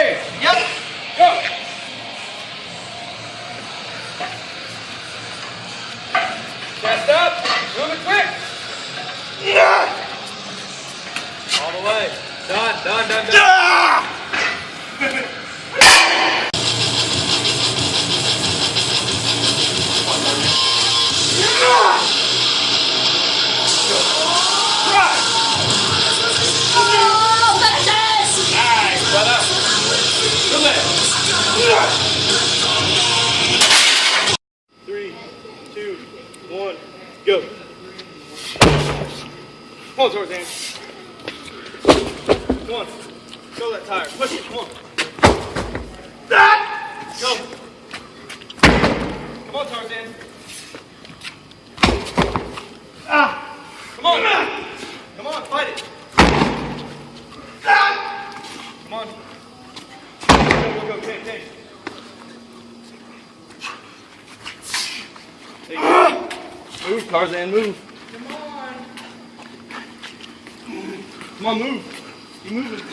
Okay. Yep. Go. Chest up. Move it quick. Yeah. All the way. Done, done, done, done. Ah! Nice, brother. Good leg. 3, 2, 1, go. Come on, Tarzan. Come on. Go that tire. Push it. Come on. Go. Come on, Tarzan. Come on. Come on, fight it. Come on. Go, go, go. Take. There you go. Move, Tarzan, move. Come on. Come on, move. Keep moving.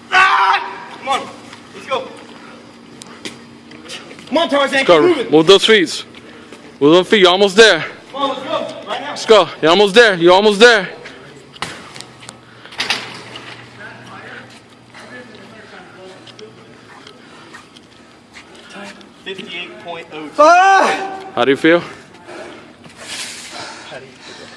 Come on, let's go. Come on, Tarzan, keep moving. Move those feet. Move those feet. You're almost there. Come on, let's go. Right now. Let's go. You're almost there. You're almost there. 58.02. How do you feel?